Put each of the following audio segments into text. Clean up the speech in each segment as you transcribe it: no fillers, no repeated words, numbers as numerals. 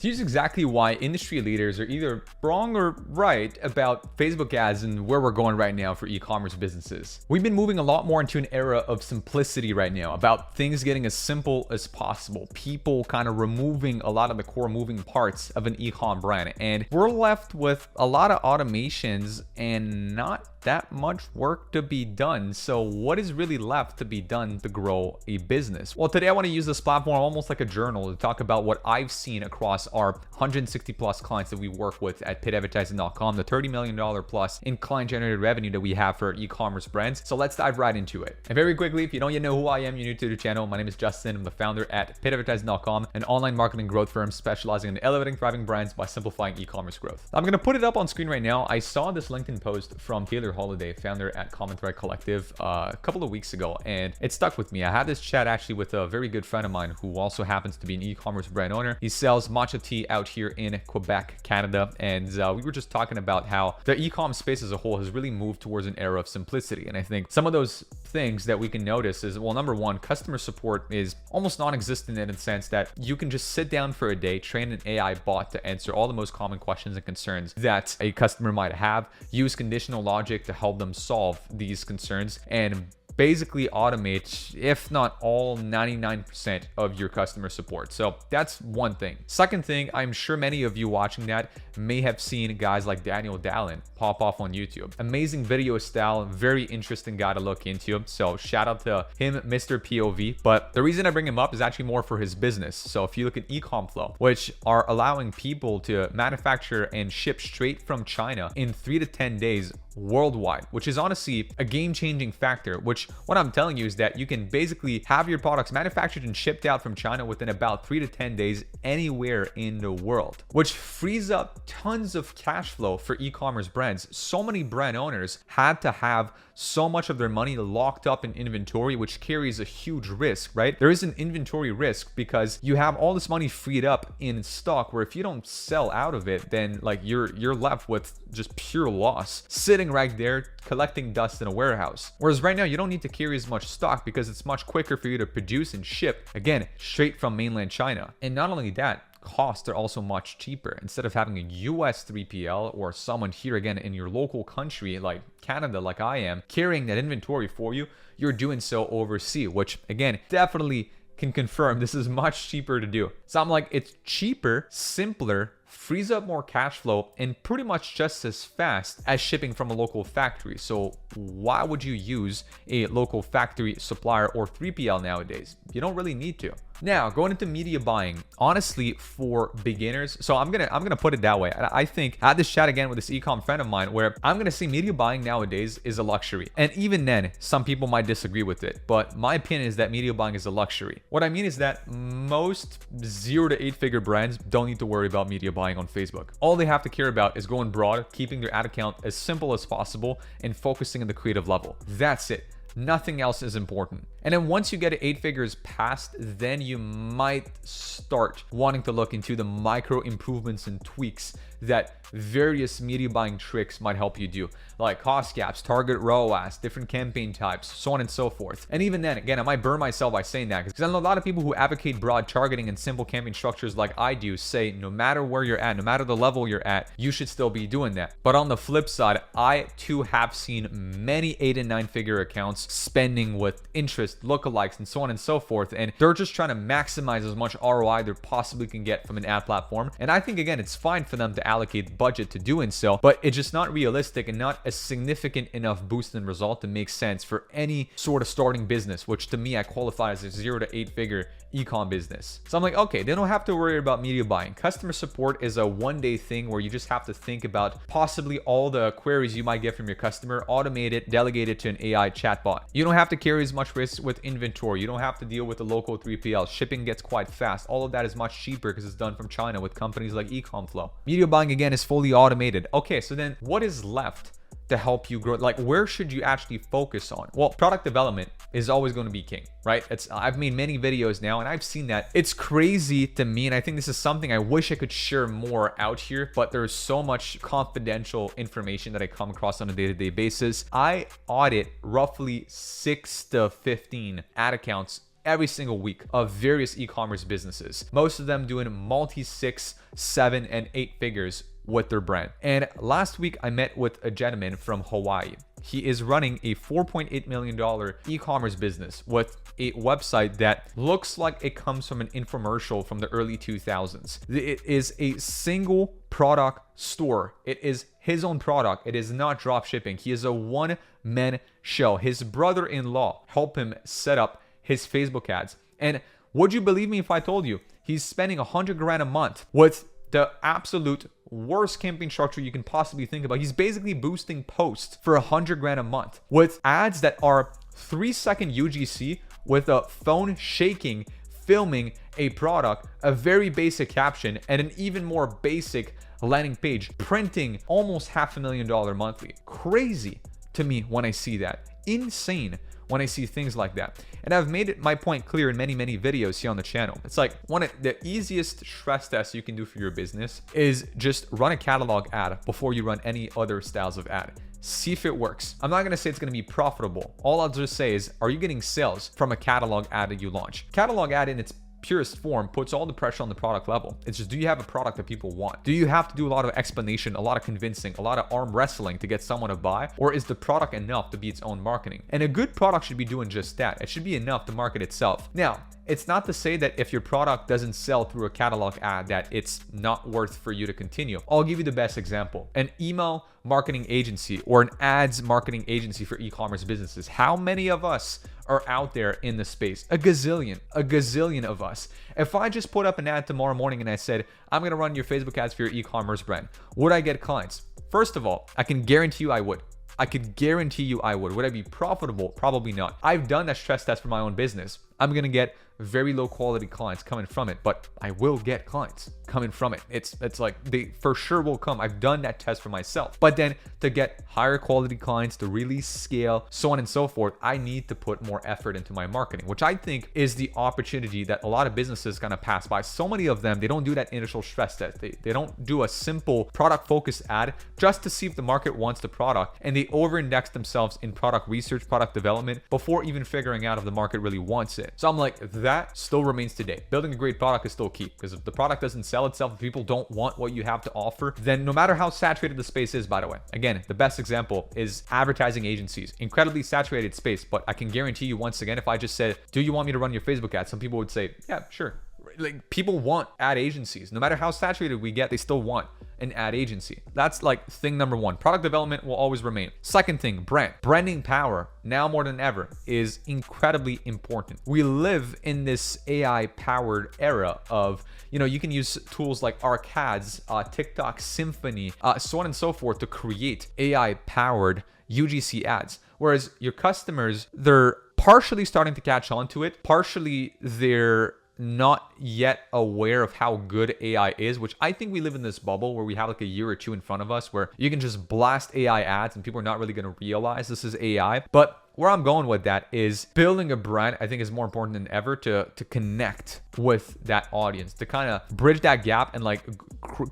Here's exactly why industry leaders are either wrong or right about Facebook ads and where we're going right now for e-commerce businesses. We've been moving a lot more into an era of simplicity right now, about things getting as simple as possible. People kind of removing a lot of the core moving parts of an e-com brand. And we're left with a lot of automations and not that much work to be done. So what is really left to be done to grow a business? Well, today I want to use this platform almost like a journal to talk about what I've seen across our 160 plus clients that we work with at pitadvertising.com, the $30 million plus in client generated revenue that we have for e-commerce brands. So let's dive right into it. And very quickly, if you don't yet know who I am, you're new to the channel. My name is Justin. I'm the founder at pitadvertising.com, an online marketing growth firm specializing in elevating thriving brands by simplifying e-commerce growth. I'm going to put it up on screen right now. I saw this LinkedIn post from Taylor Holiday, founder at Common Thread Collective, a couple of weeks ago, and it stuck with me. I had this chat actually with a very good friend of mine who also happens to be an e-commerce brand owner. He sells matcha tea out here in Quebec, Canada, and we were just talking about how the e-com space as a whole has really moved towards an era of simplicity. And I think some of those things that we can notice is, well, number one, customer support is almost non-existent in the sense that you can just sit down for a day, train an AI bot to answer all the most common questions and concerns that a customer might have, use conditional logic to help them solve these concerns, and basically automate, if not all, 99% of your customer support. So that's one thing. Second thing, I'm sure many of you watching that may have seen guys like Daniel Dallin pop off on YouTube. Amazing video style, very interesting guy to look into. So shout out to him, Mr. POV. But the reason I bring him up is actually more for his business. So if you look at ECOM Flow, which are allowing people to manufacture and ship straight from China in 3 to 10 days worldwide, which is honestly a game-changing factor, which what I'm telling you is that you can basically have your products manufactured and shipped out from China within about 3 to 10 days anywhere in the world, which frees up tons of cash flow for e-commerce brands. So many brand owners had to have so much of their money locked up in inventory, which carries a huge risk, right? There is an inventory risk because you have all this money freed up in stock, where if you don't sell out of it, then like you're left with just pure loss sitting right there collecting dust in a warehouse. Whereas right now you don't need to carry as much stock because it's much quicker for you to produce and ship, again, straight from mainland China. And not only that, costs are also much cheaper. Instead of having a US 3PL or someone here again in your local country like Canada, like I am, carrying that inventory for you, you're doing so overseas, which again, definitely can confirm this is much cheaper to do. So I'm like, it's cheaper, simpler, frees up more cash flow, and pretty much just as fast as shipping from a local factory. So why would you use a local factory supplier or 3PL nowadays? You don't really need to. Now, going into media buying, honestly, for beginners, so I'm gonna put it that way. I think I had this chat again with this e-com friend of mine where I'm gonna say media buying nowadays is a luxury. And even then, some people might disagree with it, but my opinion is that media buying is a luxury. What I mean is that most 0 to 8-figure brands don't need to worry about media buying on Facebook. All they have to care about is going broad, keeping their ad account as simple as possible, and focusing on the creative level. That's it. Nothing else is important. And then once you get to 8 figures past, then you might start wanting to look into the micro improvements and tweaks that various media buying tricks might help you do, like cost caps, target ROAS, different campaign types, so on and so forth. And even then, again, I might burn myself by saying that because I know a lot of people who advocate broad targeting and simple campaign structures like I do say no matter where you're at, no matter the level you're at, you should still be doing that. But on the flip side, I too have seen many 8 and 9 figure accounts spending with interest, lookalikes, and so on and so forth, and they're just trying to maximize as much ROI they possibly can get from an ad platform. And I think, again, it's fine for them to allocate budget to doing so, but it's just not realistic and not a significant enough boost in result to make sense for any sort of starting business, which to me I qualify as a 0 to 8 figure e-com business. So I'm like, okay, they don't have to worry about media buying. Customer support is a one-day thing where you just have to think about possibly all the queries you might get from your customer, automate it, delegate it to an AI chatbot. You don't have to carry as much risk with inventory. You don't have to deal with the local 3PL. Shipping gets quite fast. All of that is much cheaper because it's done from China with companies like ECOM Flow. Media buying, again, is fully automated. Okay, so then what is left to help you grow? Like, where should you actually focus on? Well, product development is always going to be king, right? I've made many videos now and I've seen that. It's crazy to me, and I think this is something I wish I could share more out here, but there's so much confidential information that I come across on a day-to-day basis. I audit roughly 6 to 15 ad accounts every single week of various e-commerce businesses, most of them doing multi 6, 7, and 8 figures with their brand. And last week I met with a gentleman from Hawaii. He is running a $4.8 million e-commerce business with a website that looks like it comes from an infomercial from the early 2000s. It is a single product store. It is his own product. It is not drop shipping. He is a one-man show. His brother-in-law helped him set up his Facebook ads. And would you believe me if I told you he's spending $100,000 a month with the absolute worst campaign structure you can possibly think about? He's basically boosting posts for $100,000 a month with ads that are 3-second UGC with a phone shaking, filming a product, a very basic caption, and an even more basic landing page, printing almost $500,000 monthly. Crazy to me when I see that. Insane when I see things like that. And I've made it my point clear in many videos here on the channel. It's like one of the easiest stress tests you can do for your business is just run a catalog ad before you run any other styles of ad. See if it works. I'm not gonna say it's gonna be profitable. All I'll just say is, are you getting sales from a catalog ad that you launch? Catalog ad in its purest form puts all the pressure on the product level. It's just, do you have a product that people want? Do you have to do a lot of explanation, a lot of convincing, a lot of arm wrestling to get someone to buy? Or is the product enough to be its own marketing? And a good product should be doing just that. It should be enough to market itself. Now, it's not to say that if your product doesn't sell through a catalog ad that it's not worth for you to continue. I'll give you the best example. An email marketing agency or an ads marketing agency for e-commerce businesses. How many of us are out there in the space? A gazillion of us. If I just put up an ad tomorrow morning and I said, I'm gonna run your Facebook ads for your e-commerce brand, would I get clients? First of all, I can guarantee you I would. I could guarantee you I would. Would I be profitable? Probably not. I've done that stress test for my own business. I'm gonna get very low quality clients coming from it, but I will get clients coming from it. It's like they for sure will come. I've done that test for myself. But then to get higher quality clients, to really scale, so on and so forth, I need to put more effort into my marketing, which I think is the opportunity that a lot of businesses gonna pass by. So many of them, they don't do that initial stress test. They don't do a simple product focused ad just to see if the market wants the product, and they over-index themselves in product research, product development before even figuring out if the market really wants it. So I'm like, that still remains today. Building a great product is still key, because if the product doesn't sell itself, if people don't want what you have to offer, then no matter how saturated the space is, by the way, again, the best example is advertising agencies. Incredibly saturated space, but I can guarantee you once again, if I just said, do you want me to run your Facebook ad? Some people would say, yeah, sure. Like, people want ad agencies. No matter how saturated we get, they still want an ad agency. That's like thing number one. Product development will always remain. Second thing, branding power, now more than ever, is incredibly important. We live in this AI powered era of, you can use tools like Arcads, TikTok Symphony, so on and so forth to create AI powered UGC ads. Whereas your customers, they're partially starting to catch on to it. Partially they're not yet aware of how good AI is, which I think we live in this bubble where we have like a year or two in front of us where you can just blast AI ads and people are not really going to realize this is AI. But where I'm going with that is building a brand, I think, is more important than ever to connect with that audience, to kind of bridge that gap and like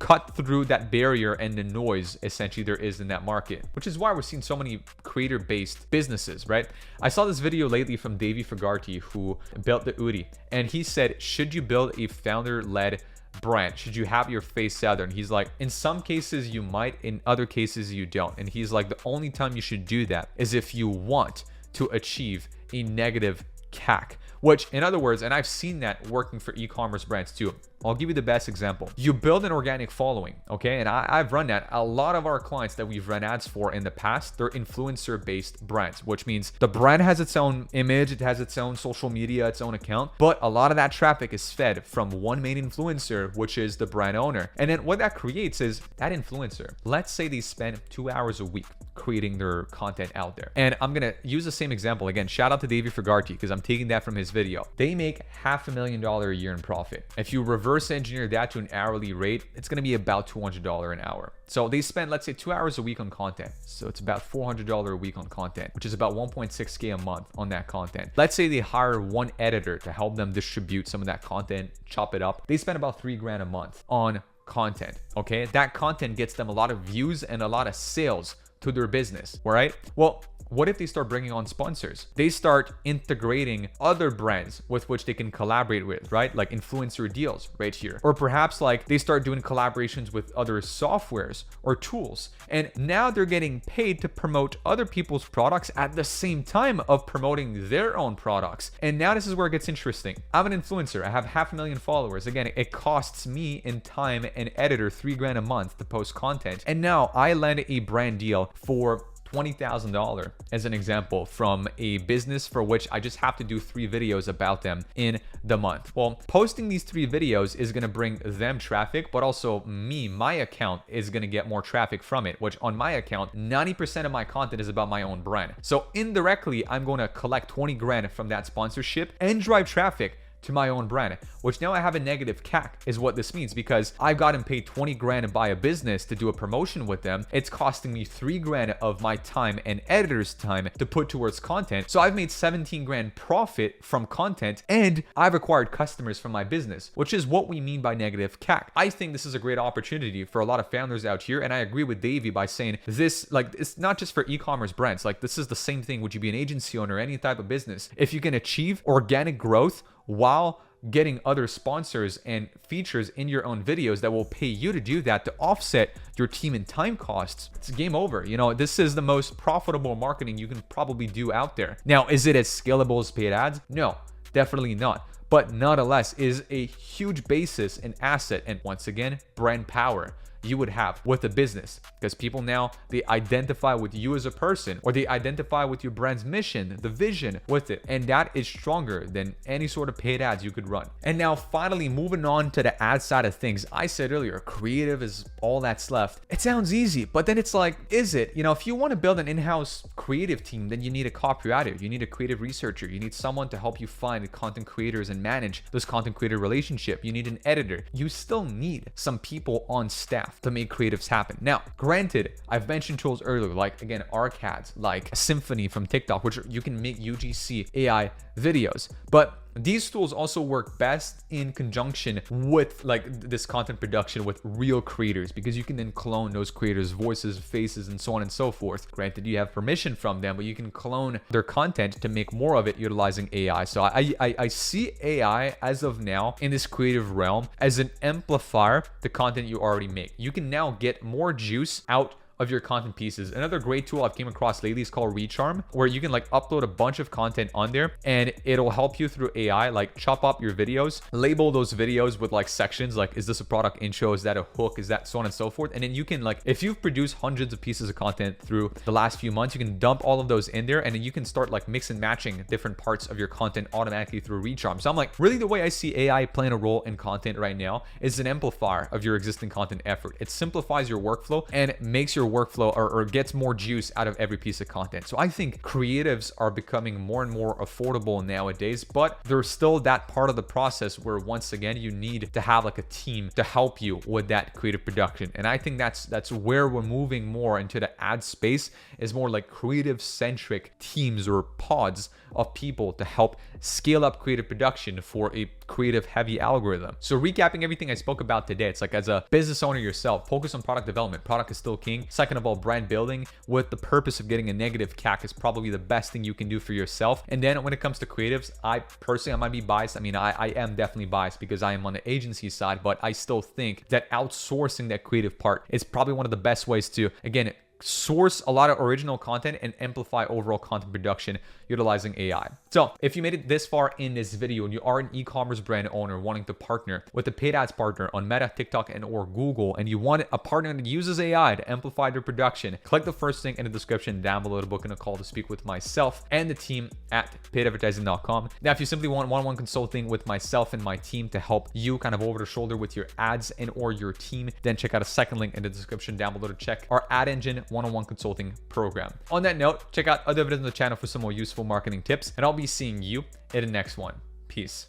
cut through that barrier and the noise essentially there is in that market, which is why we're seeing so many creator-based businesses, right? I saw this video lately from Davey Fogarty, who built the Udi, and he said, should you build a founder-led brand? Should you have your face out there? And he's like, in some cases you might, in other cases you don't. And he's like, the only time you should do that is if you want to achieve a negative CAC, which in other words, and I've seen that working for e-commerce brands too. I'll give you the best example. You build an organic following, okay? And I've run that. A lot of our clients that we've run ads for in the past, they're influencer-based brands, which means the brand has its own image, it has its own social media, its own account, but a lot of that traffic is fed from one main influencer, which is the brand owner. And then what that creates is that influencer, let's say they spend 2 hours a week creating their content out there. And I'm gonna use the same example again. Shout out to Davey Fogarty, because I'm taking that from his video. They make $500,000 a year in profit. If you reverse engineer that to an hourly rate, it's going to be about $200 an hour. So they spend, let's say, 2 hours a week on content. So it's about $400 a week on content, which is about 1.6K a month on that content. Let's say they hire one editor to help them distribute some of that content, chop it up. They spend about $3,000 a month on content. Okay. That content gets them a lot of views and a lot of sales to their business. All right. Well, what if they start bringing on sponsors? They start integrating other brands with which they can collaborate with, right? Like influencer deals right here. Or perhaps like they start doing collaborations with other softwares or tools. And now they're getting paid to promote other people's products at the same time of promoting their own products. And now this is where it gets interesting. I'm an influencer. I have 500,000 followers. Again, it costs me in time and editor $3,000 a month to post content. And now I land a brand deal for $20,000 as an example from a business for which I just have to do 3 videos about them in the month. Well, posting these 3 videos is going to bring them traffic, but also my account is going to get more traffic from it, which on my account, 90% of my content is about my own brand. So indirectly, I'm going to collect 20 grand from that sponsorship and drive traffic to my own brand, which now I have a negative CAC is what this means, because I've gotten paid 20 grand to buy a business to do a promotion with them. It's costing me 3 grand of my time and editor's time to put towards content. So I've made 17 grand profit from content and I've acquired customers from my business, which is what we mean by negative CAC. I think this is a great opportunity for a lot of founders out here. And I agree with Davey by saying this, like, it's not just for e-commerce brands. Like, this is the same thing. Would you be an agency owner, any type of business? If you can achieve organic growth while getting other sponsors and features in your own videos that will pay you to do that to offset your team and time costs, it's game over. You know, this is the most profitable marketing you can probably do out there. Now, is it as scalable as paid ads? No, definitely not. But nonetheless is a huge basis and asset. And once again, brand power you would have with a business, because people now, they identify with you as a person, or they identify with your brand's mission, the vision with it, and that is stronger than any sort of paid ads you could run. And now finally, moving on to the ad side of things, I said earlier, creative is all that's left. It sounds easy, but then it's like, is it? You know, if you want to build an in-house creative team, then you need a copywriter, you need a creative researcher, you need someone to help you find content creators and manage those content creator relationship, you need an editor, you still need some people on staff to make creatives happen. Now, granted, I've mentioned tools earlier, like again, ArcAds, like Symphony from TikTok, which you can make UGC AI videos, but these tools also work best in conjunction with like this content production with real creators, because you can then clone those creators' voices, faces, and so on and so forth. Granted, you have permission from them, but you can clone their content to make more of it utilizing AI. So I see AI as of now in this creative realm as an amplifier to content you already make. You can now get more juice out of your content pieces. Another great tool I've came across lately is called Recharm, where you can like upload a bunch of content on there and it'll help you through AI, like chop up your videos, label those videos with like sections, like is this a product intro, is that a hook, is that so on and so forth. And then you can, like, if you've produced hundreds of pieces of content through the last few months, you can dump all of those in there, and then you can start like mix and matching different parts of your content automatically through Recharm. So I'm like, really the way I see AI playing a role in content right now is an amplifier of your existing content effort. It simplifies your workflow and makes your workflow or gets more juice out of every piece of content. So I think creatives are becoming more and more affordable nowadays, but there's still that part of the process where once again you need to have like a team to help you with that creative production. And I think that's where we're moving more into the ad space, is more like creative centric teams or pods of people to help scale up creative production for a creative heavy algorithm. So recapping everything I spoke about today, it's like, as a business owner yourself, focus on product development. Product is still king. Second of all, brand building with the purpose of getting a negative CAC is probably the best thing you can do for yourself. And then when it comes to creatives, I personally, I might be biased. I mean, I am definitely biased because I am on the agency side, but I still think that outsourcing that creative part is probably one of the best ways to, again, source a lot of original content and amplify overall content production utilizing AI. So if you made it this far in this video and you are an e-commerce brand owner wanting to partner with a paid ads partner on Meta, TikTok, and or Google, and you want a partner that uses AI to amplify their production, click the first link in the description down below to book in a call to speak with myself and the team at paidadvertising.com. Now, if you simply want one-on-one consulting with myself and my team to help you kind of over the shoulder with your ads and or your team, then check out a second link in the description down below to check our Ad Engine one-on-one consulting program. On that note, check out other videos on the channel for some more useful marketing tips, and I'll be seeing you in the next one. Peace.